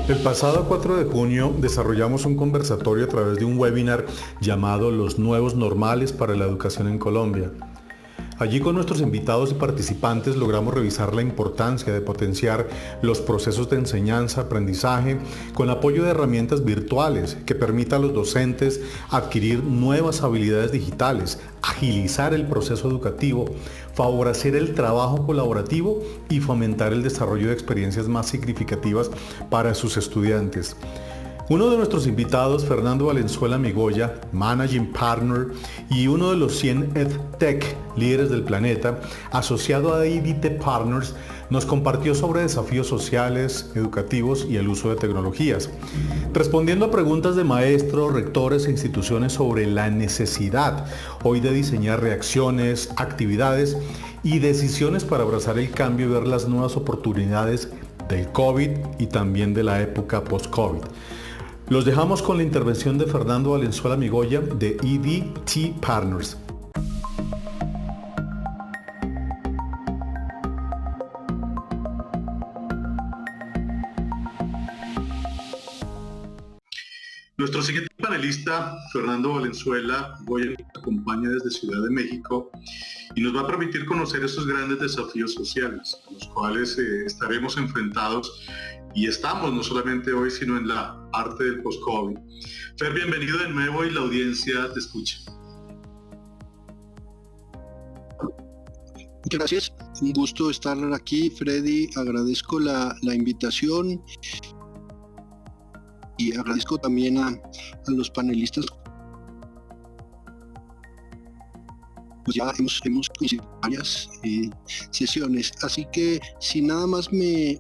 El pasado 4 de junio desarrollamos un conversatorio a través de un webinar llamado Los nuevos normales para la educación en Colombia. Allí con nuestros invitados y participantes logramos revisar la importancia de potenciar los procesos de enseñanza-aprendizaje con apoyo de herramientas virtuales que permitan a los docentes adquirir nuevas habilidades digitales, agilizar el proceso educativo, favorecer el trabajo colaborativo y fomentar el desarrollo de experiencias más significativas para sus estudiantes. Uno de nuestros invitados, Fernando Valenzuela Migoya, Managing Partner y uno de los 100 EdTech líderes del planeta, asociado a IDT Partners, nos compartió sobre desafíos sociales, educativos y el uso de tecnologías. Respondiendo a preguntas de maestros, rectores e instituciones sobre la necesidad hoy de diseñar reacciones, actividades y decisiones para abrazar el cambio y ver las nuevas oportunidades del COVID y también de la época post-COVID. Los dejamos con la intervención de Fernando Valenzuela Migoya de IDT Partners. Nuestro siguiente panelista, Fernando Valenzuela Migoya, nos acompaña desde Ciudad de México y nos va a permitir conocer esos grandes desafíos sociales a los cuales estaremos enfrentados y estamos no solamente hoy, sino en la parte del post-COVID. Fer, bienvenido de nuevo y la audiencia te escucha. Muchas gracias, un gusto estar aquí, Freddy. Agradezco la invitación y agradezco también a los panelistas. Pues ya hemos coincidido en varias sesiones, así que si nada más me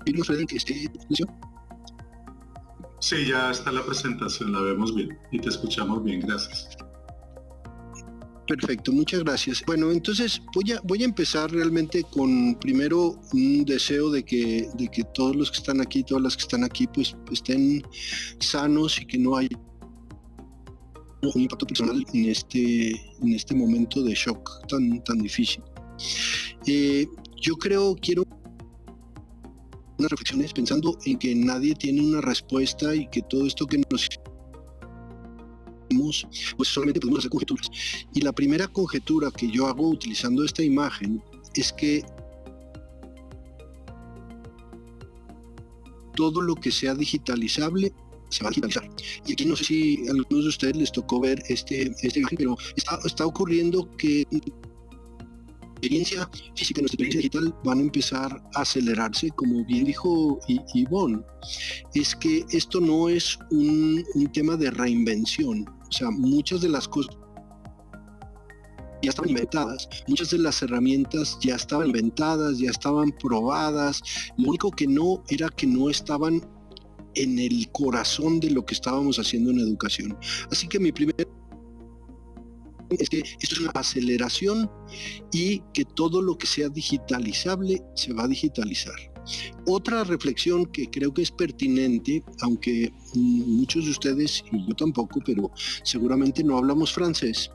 pido, Freddy, que esté en sesión. Sí, ya está la presentación, la vemos bien y te escuchamos bien, gracias. Perfecto, muchas gracias. Bueno, entonces voy a empezar realmente con primero un deseo de que todos los que están aquí, todas las que están aquí, pues estén sanos y que no haya un impacto personal en este momento de shock tan difícil. Yo quiero unas reflexiones pensando en que nadie tiene una respuesta y que todo esto que nos pues solamente podemos hacer conjeturas. Y la primera conjetura que yo hago utilizando esta imagen es que todo lo que sea digitalizable se va a digitalizar. Y aquí no sé si a algunos de ustedes les tocó ver esta imagen, pero está ocurriendo que experiencia física y nuestra experiencia digital van a empezar a acelerarse, como bien dijo Ivonne. Es que esto no es un tema de reinvención. O sea, muchas de las cosas ya estaban inventadas, muchas de las herramientas ya estaban inventadas, ya estaban probadas. Lo único que no era que no estaban en el corazón de lo que estábamos haciendo en educación. Así que mi primer es que esto es una aceleración y que todo lo que sea digitalizable se va a digitalizar. Otra reflexión que creo que es pertinente, aunque muchos de ustedes, y yo tampoco, pero seguramente no hablamos francés,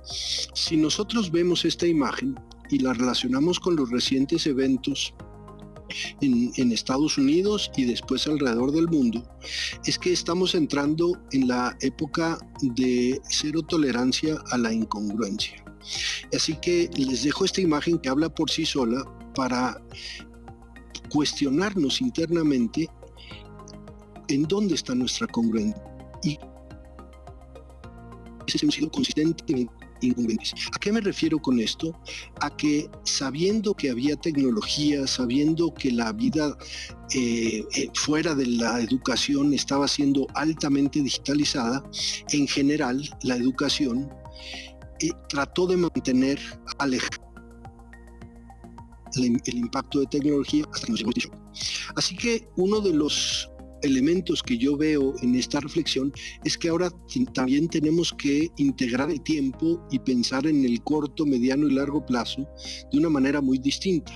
si nosotros vemos esta imagen y la relacionamos con los recientes eventos en Estados Unidos y después alrededor del mundo, es que estamos entrando en la época de cero tolerancia a la incongruencia. Así que les dejo esta imagen que habla por sí sola para cuestionarnos internamente en dónde está nuestra congruencia y si hemos sido consistentemente incongruentes. ¿A qué me refiero con esto? A que sabiendo que había tecnología, sabiendo que la vida fuera de la educación estaba siendo altamente digitalizada, en general la educación trató de mantener alejado el impacto de tecnología hasta que nos llegó este shock. Así que uno de los elementos que yo veo en esta reflexión es que ahora también tenemos que integrar el tiempo y pensar en el corto, mediano y largo plazo de una manera muy distinta.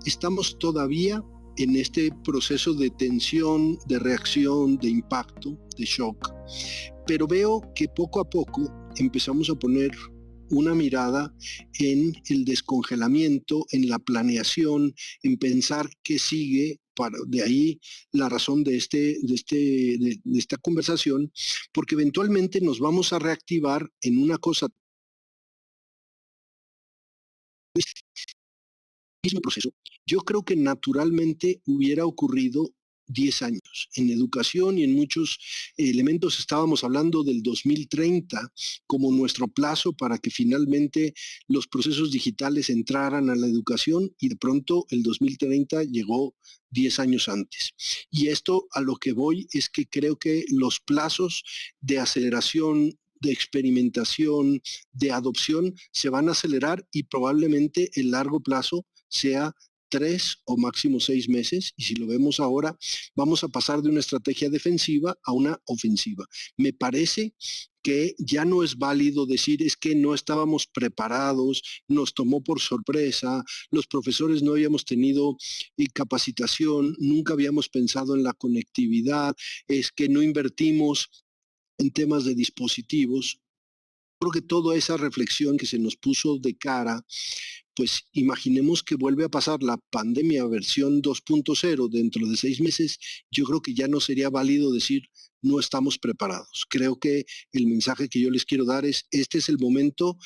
Estamos todavía en este proceso de tensión, de reacción, de impacto, de shock, pero veo que poco a poco empezamos a poner una mirada en el descongelamiento, en la planeación, en pensar qué sigue, de ahí la razón de esta conversación, porque eventualmente nos vamos a reactivar en una cosa, mismo proceso. Yo creo que naturalmente hubiera ocurrido 10 años. En educación y en muchos elementos estábamos hablando del 2030 como nuestro plazo para que finalmente los procesos digitales entraran a la educación, y de pronto el 2030 llegó 10 años antes. Y esto, a lo que voy, es que creo que los plazos de aceleración, de experimentación, de adopción se van a acelerar, y probablemente el largo plazo sea 3 o máximo 6 meses, y si lo vemos ahora, vamos a pasar de una estrategia defensiva a una ofensiva. Me parece que ya no es válido decir es que no estábamos preparados, nos tomó por sorpresa, los profesores no habíamos tenido capacitación, nunca habíamos pensado en la conectividad, es que no invertimos en temas de dispositivos. Creo que toda esa reflexión que se nos puso de cara, pues imaginemos que vuelve a pasar la pandemia versión 2.0 dentro de 6 meses, yo creo que ya no sería válido decir no estamos preparados. Creo que el mensaje que yo les quiero dar es, este es el momento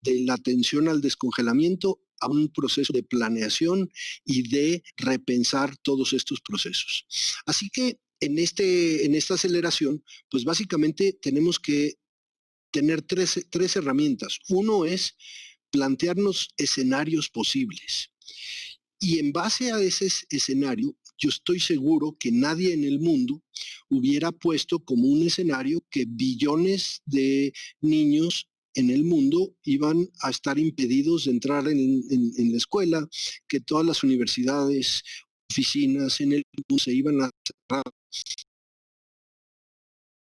de la atención al descongelamiento a un proceso de planeación y de repensar todos estos procesos. Así que en esta aceleración, pues básicamente tenemos que tener tres herramientas. Uno es plantearnos escenarios posibles. Y en base a ese escenario, yo estoy seguro que nadie en el mundo hubiera puesto como un escenario que billones de niños en el mundo iban a estar impedidos de entrar en la escuela, que todas las universidades, oficinas en el mundo se iban a cerrar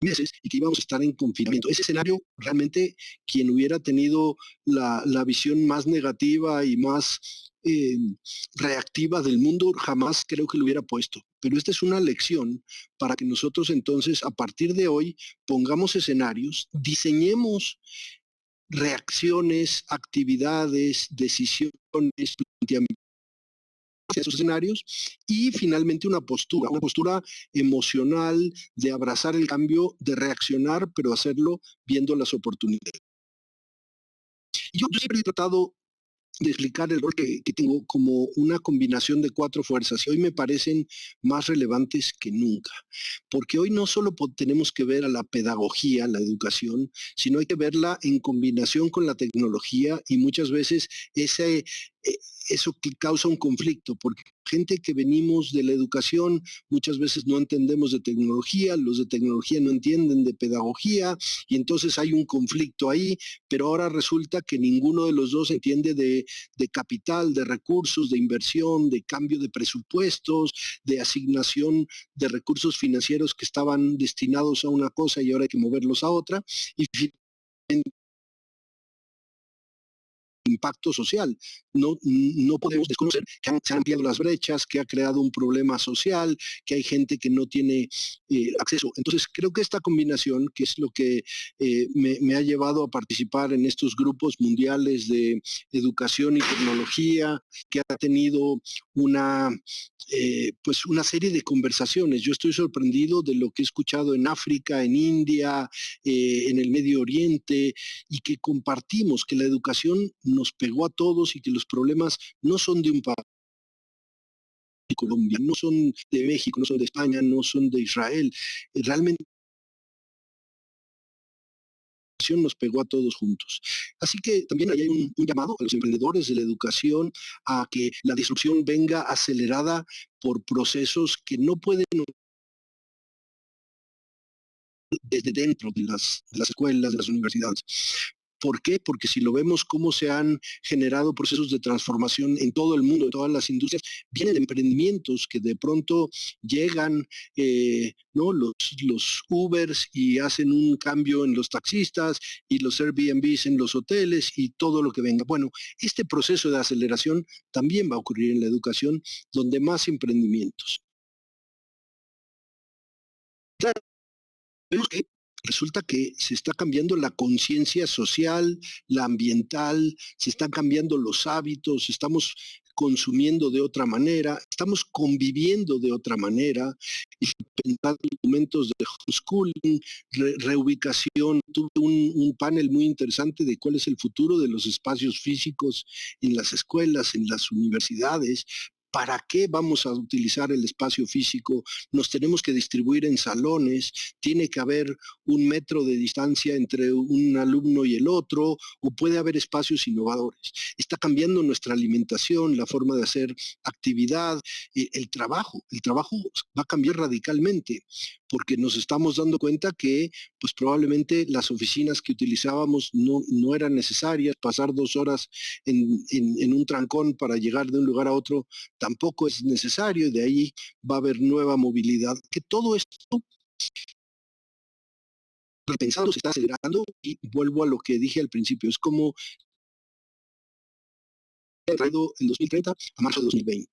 meses y que íbamos a estar en confinamiento. Ese escenario, realmente, quien hubiera tenido la visión más negativa y más reactiva del mundo, jamás creo que lo hubiera puesto. Pero esta es una lección para que nosotros entonces, a partir de hoy, pongamos escenarios, diseñemos reacciones, actividades, decisiones, planteamientos esos escenarios, y finalmente una postura emocional de abrazar el cambio, de reaccionar, pero hacerlo viendo las oportunidades. Yo siempre he tratado de explicar el rol que tengo como una combinación de 4 fuerzas, y hoy me parecen más relevantes que nunca, porque hoy no solo tenemos que ver a la pedagogía, la educación, sino hay que verla en combinación con la tecnología, y muchas veces eso que causa un conflicto, porque gente que venimos de la educación muchas veces no entendemos de tecnología, los de tecnología no entienden de pedagogía, y entonces hay un conflicto ahí, pero ahora resulta que ninguno de los dos entiende de capital, de recursos, de inversión, de cambio de presupuestos, de asignación de recursos financieros que estaban destinados a una cosa y ahora hay que moverlos a otra, y impacto social. No podemos desconocer que se han ampliado las brechas, que ha creado un problema social, que hay gente que no tiene acceso. Entonces, creo que esta combinación, que es lo que me ha llevado a participar en estos grupos mundiales de educación y tecnología, que ha tenido pues una serie de conversaciones. Yo estoy sorprendido de lo que he escuchado en África, en India, en el Medio Oriente, y que compartimos que la educación nos pegó a todos y que los problemas no son de un país, de Colombia, no son de México, no son de España, no son de Israel. Realmente nos pegó a todos juntos. Así que también hay un llamado a los emprendedores de la educación a que la disrupción venga acelerada por procesos que no pueden desde dentro de las escuelas, de las universidades. ¿Por qué? Porque si lo vemos cómo se han generado procesos de transformación en todo el mundo, en todas las industrias, vienen de emprendimientos que de pronto llegan, ¿no? Los Ubers, y hacen un cambio en los taxistas, y los Airbnbs en los hoteles, y todo lo que venga. Bueno, este proceso de aceleración también va a ocurrir en la educación, donde más emprendimientos. Claro, vemos que resulta que se está cambiando la conciencia social, la ambiental, se están cambiando los hábitos, estamos consumiendo de otra manera, estamos conviviendo de otra manera, y pensando en momentos de homeschooling, reubicación. Tuve un panel muy interesante de cuál es el futuro de los espacios físicos en las escuelas, en las universidades. ¿Para qué vamos a utilizar el espacio físico? Nos tenemos que distribuir en salones, tiene que haber 1 metro de distancia entre un alumno y el otro, o puede haber espacios innovadores. Está cambiando nuestra alimentación, la forma de hacer actividad, el trabajo. El trabajo va a cambiar radicalmente, porque nos estamos dando cuenta que pues probablemente las oficinas que utilizábamos no eran necesarias, pasar 2 horas en un trancón para llegar de un lugar a otro tampoco es necesario, y de ahí va a haber nueva movilidad, que todo esto repensado se está acelerando, y vuelvo a lo que dije al principio, es como traído el 2030 a marzo de 2020.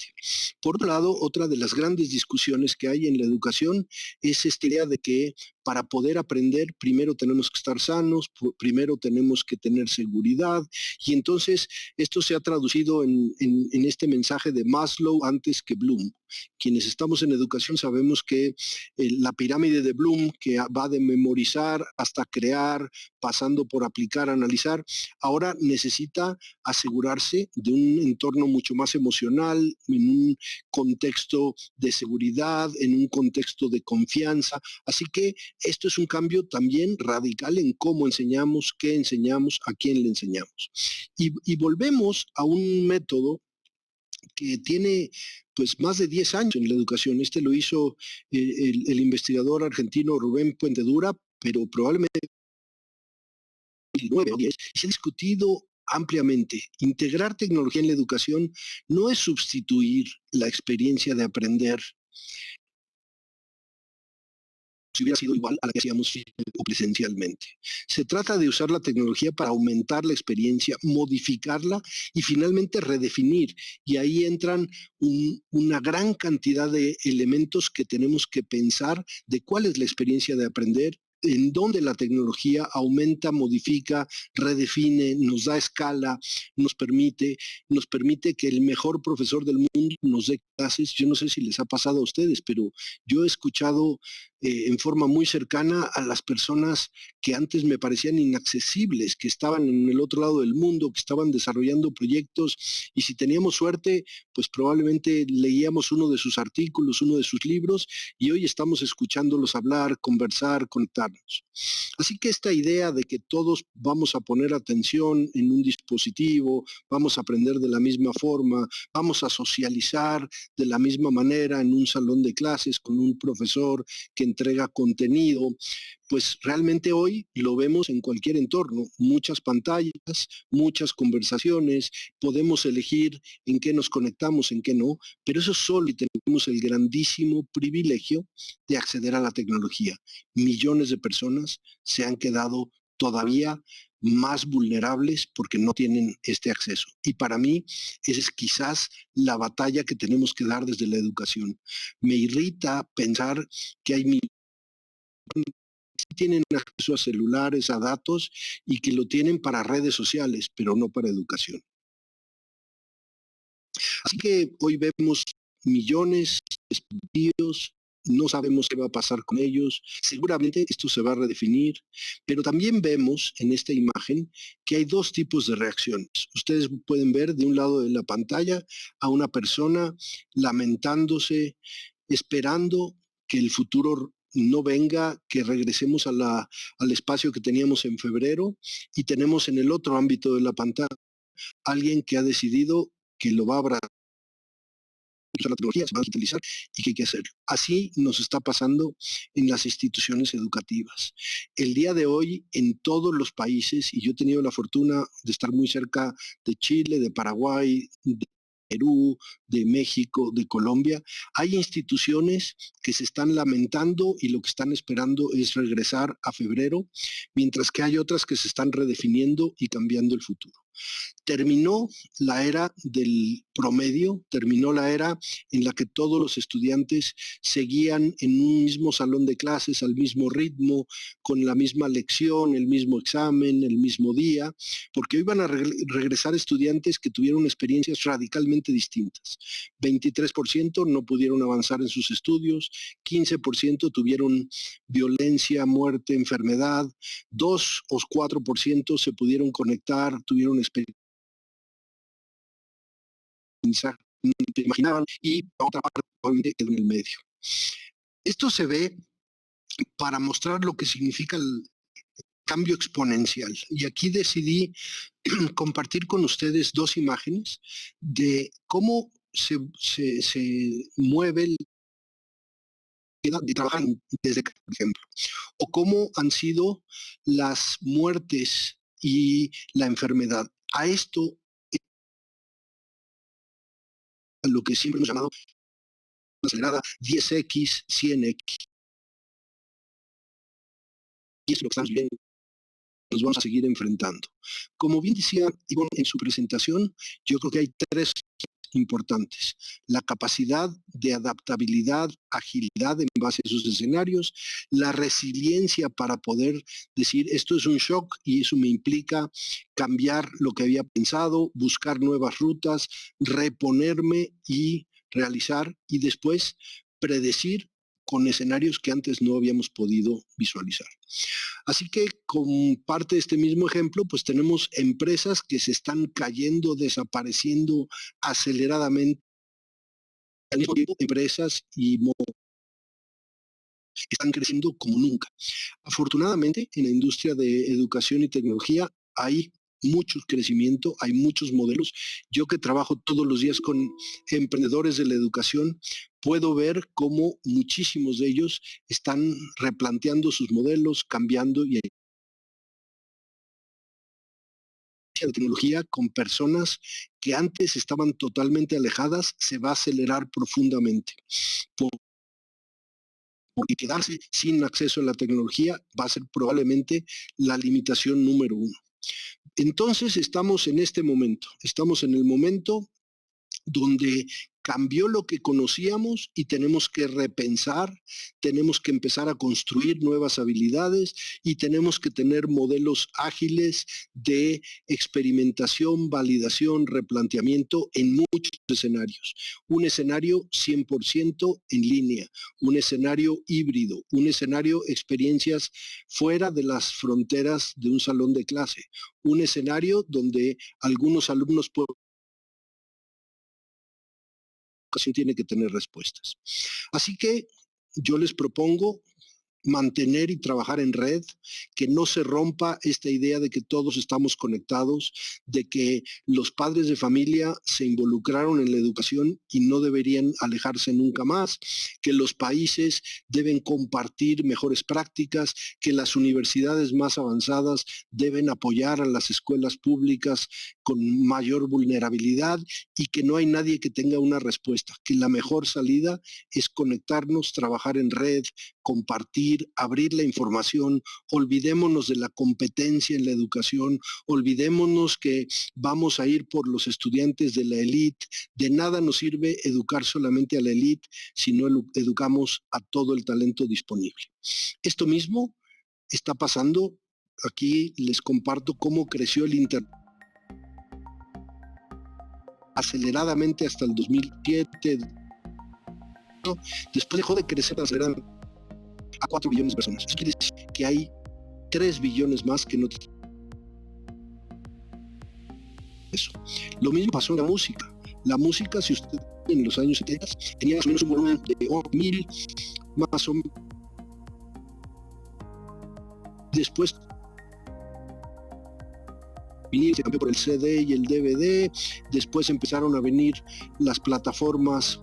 Por otro lado, otra de las grandes discusiones que hay en la educación es esta idea de que para poder aprender primero tenemos que estar sanos, primero tenemos que tener seguridad, y entonces esto se ha traducido en este mensaje de Maslow antes que Bloom. Quienes estamos en educación sabemos que la pirámide de Bloom, que va de memorizar hasta crear, pasando por aplicar, analizar, ahora necesita asegurarse de un entorno mucho más emocional, en un contexto de seguridad, en un contexto de confianza. Así que esto es un cambio también radical en cómo enseñamos, qué enseñamos, a quién le enseñamos. Y volvemos a un método que tiene pues más de 10 años en la educación. Este lo hizo el investigador argentino Rubén Puentedura, pero probablemente 9 o 10, y se ha discutido ampliamente. Integrar tecnología en la educación no es sustituir la experiencia de aprender si hubiera sido igual a la que hacíamos o presencialmente. Se trata de usar la tecnología para aumentar la experiencia, modificarla y finalmente redefinir. Y ahí entran una gran cantidad de elementos que tenemos que pensar de cuál es la experiencia de aprender, en donde la tecnología aumenta, modifica, redefine, nos da escala, nos permite que el mejor profesor del mundo nos dé clases. Yo no sé si les ha pasado a ustedes, pero yo he escuchado en forma muy cercana a las personas que antes me parecían inaccesibles, que estaban en el otro lado del mundo, que estaban desarrollando proyectos, y si teníamos suerte, pues probablemente leíamos uno de sus artículos, uno de sus libros, y hoy estamos escuchándolos hablar, conversar, conectarnos. Así que esta idea de que todos vamos a poner atención en un dispositivo, vamos a aprender de la misma forma, vamos a socializar de la misma manera en un salón de clases con un profesor que entrega contenido, pues realmente hoy lo vemos en cualquier entorno, muchas pantallas, muchas conversaciones, podemos elegir en qué nos conectamos, en qué no, pero eso solo, y tenemos el grandísimo privilegio de acceder a la tecnología. Millones de personas se han quedado todavía más vulnerables porque no tienen este acceso. Y para mí, esa es quizás la batalla que tenemos que dar desde la educación. Me irrita pensar que hay millones que tienen acceso a celulares, a datos, y que lo tienen para redes sociales, pero no para educación. Así que hoy vemos millones de dispositivos, no sabemos qué va a pasar con ellos, seguramente esto se va a redefinir, pero también vemos en esta imagen que hay dos tipos de reacciones. Ustedes pueden ver de un lado de la pantalla a una persona lamentándose, esperando que el futuro no venga, que regresemos al espacio que teníamos en febrero, y tenemos en el otro ámbito de la pantalla alguien que ha decidido que lo va a abrazar la tecnología, se va a digitalizar y que hay que hacerlo. Así nos está pasando en las instituciones educativas. El día de hoy, en todos los países, y yo he tenido la fortuna de estar muy cerca de Chile, de Paraguay, de Perú, de México, de Colombia, hay instituciones que se están lamentando y lo que están esperando es regresar a febrero, mientras que hay otras que se están redefiniendo y cambiando el futuro. Terminó la era del promedio, terminó la era en la que todos los estudiantes seguían en un mismo salón de clases, al mismo ritmo, con la misma lección, el mismo examen, el mismo día, porque iban a regresar estudiantes que tuvieron experiencias radicalmente distintas. 23% no pudieron avanzar en sus estudios, 15% tuvieron violencia, muerte, enfermedad, 2 o 4% se pudieron conectar, tuvieron experiencias no te imaginaban, y la otra parte obviamente en el medio. Esto se ve para mostrar lo que significa el cambio exponencial. Y aquí decidí compartir con ustedes dos imágenes de cómo se mueve el de trabajar desde, por ejemplo, o cómo han sido las muertes y la enfermedad. A esto, a lo que siempre hemos llamado acelerada 10x, 100x. Y es lo que estamos viendo. Nos vamos a seguir enfrentando. Como bien decía Ivonne en su presentación, yo creo que hay tres importantes: la capacidad de adaptabilidad, agilidad en base a esos escenarios, la resiliencia para poder decir esto es un shock y eso me implica cambiar lo que había pensado, buscar nuevas rutas, reponerme y realizar, y después predecir con escenarios que antes no habíamos podido visualizar. Así que con parte de este mismo ejemplo, pues tenemos empresas que se están cayendo, desapareciendo aceleradamente. Al mismo tiempo, empresas y están creciendo como nunca. Afortunadamente, en la industria de educación y tecnología hay mucho crecimiento, hay muchos modelos. Yo que trabajo todos los días con emprendedores de la educación, puedo ver cómo muchísimos de ellos están replanteando sus modelos, cambiando, y la tecnología con personas que antes estaban totalmente alejadas se va a acelerar profundamente. Porque quedarse sin acceso a la tecnología va a ser probablemente la limitación número uno. Entonces estamos en este momento, estamos en el momento donde cambió lo que conocíamos y tenemos que repensar, tenemos que empezar a construir nuevas habilidades y tenemos que tener modelos ágiles de experimentación, validación, replanteamiento en muchos escenarios. Un escenario 100% en línea, un escenario híbrido, un escenario experiencias fuera de las fronteras de un salón de clase, un escenario donde algunos alumnos pueden tiene que tener respuestas. Así que yo les propongo mantener y trabajar en red, que no se rompa esta idea de que todos estamos conectados, de que los padres de familia se involucraron en la educación y no deberían alejarse nunca más, que los países deben compartir mejores prácticas, que las universidades más avanzadas deben apoyar a las escuelas públicas con mayor vulnerabilidad y que no hay nadie que tenga una respuesta, que la mejor salida es conectarnos, trabajar en red, compartir, abrir la información, olvidémonos de la competencia en la educación, olvidémonos que vamos a ir por los estudiantes de la élite. De nada nos sirve educar solamente a la élite si no educamos a todo el talento disponible. Esto mismo está pasando. Aquí les comparto cómo creció el Internet aceleradamente hasta el 2007. Después dejó de crecer aceleradamente a 4 billones de personas. Eso quiere decir que hay 3 billones más que no tienen eso. Lo mismo pasó en la música. La música, si usted en los años 70 tenía más o menos un volumen de 1000, más o menos. Después se cambió por el CD y el DVD. Después empezaron a venir las plataformas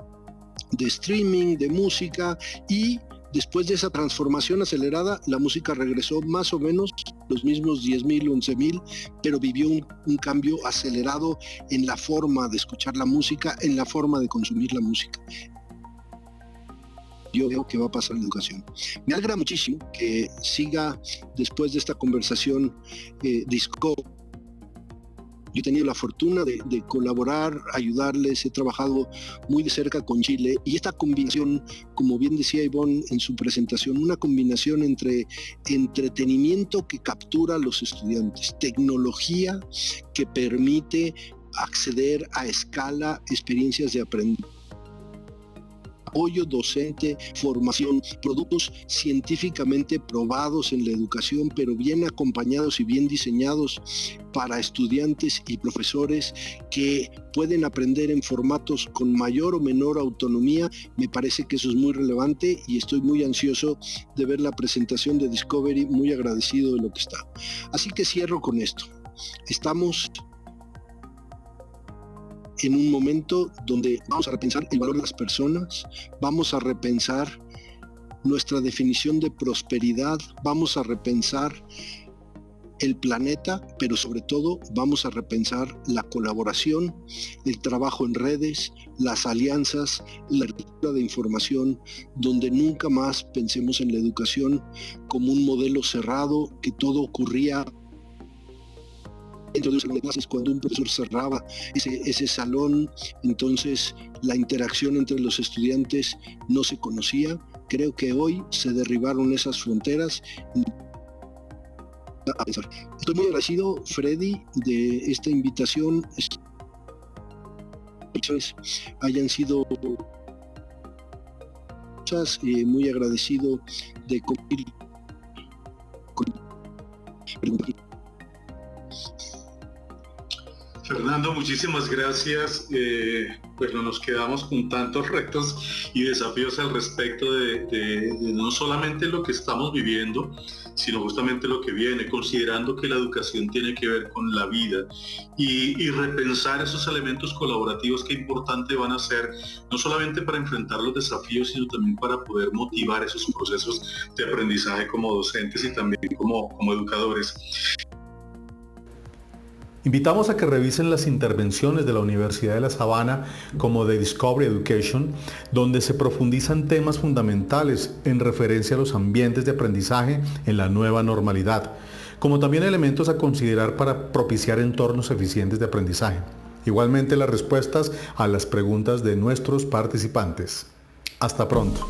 de streaming, de música, y después de esa transformación acelerada, la música regresó más o menos los mismos 10,000, 11,000, pero vivió un cambio acelerado en la forma de escuchar la música, en la forma de consumir la música. Yo veo que va a pasar en la educación. Me alegra muchísimo que siga después de esta conversación Discovery Yo he tenido la fortuna de colaborar, ayudarles, he trabajado muy de cerca con Chile, y esta combinación, como bien decía Ivonne en su presentación, una combinación entre entretenimiento que captura a los estudiantes, tecnología que permite acceder a escala experiencias de aprendizaje, apoyo docente, formación, productos científicamente probados en la educación, pero bien acompañados y bien diseñados para estudiantes y profesores que pueden aprender en formatos con mayor o menor autonomía. Me parece que eso es muy relevante y estoy muy ansioso de ver la presentación de Discovery, muy agradecido de lo que está. Así que cierro con esto. Estamos en un momento donde vamos a repensar el valor de las personas, vamos a repensar nuestra definición de prosperidad, vamos a repensar el planeta, pero sobre todo vamos a repensar la colaboración, el trabajo en redes, las alianzas, la arquitectura de información, donde nunca más pensemos en la educación como un modelo cerrado, que todo ocurría dentro de un salón de clases. Cuando un profesor cerraba ese salón, entonces la interacción entre los estudiantes no se conocía. Creo que hoy se derribaron esas fronteras. Estoy muy agradecido, Freddy, de esta invitación. Hayan sido muchas, muy agradecido de compartir con. Fernando, muchísimas gracias. Bueno, nos quedamos con tantos retos y desafíos al respecto de no solamente lo que estamos viviendo, sino justamente lo que viene, considerando que la educación tiene que ver con la vida y repensar esos elementos colaborativos que importante van a ser, no solamente para enfrentar los desafíos, sino también para poder motivar esos procesos de aprendizaje como docentes y también como educadores. Invitamos a que revisen las intervenciones de la Universidad de La Sabana como de Discovery Education, donde se profundizan temas fundamentales en referencia a los ambientes de aprendizaje en la nueva normalidad, como también elementos a considerar para propiciar entornos eficientes de aprendizaje. Igualmente las respuestas a las preguntas de nuestros participantes. Hasta pronto.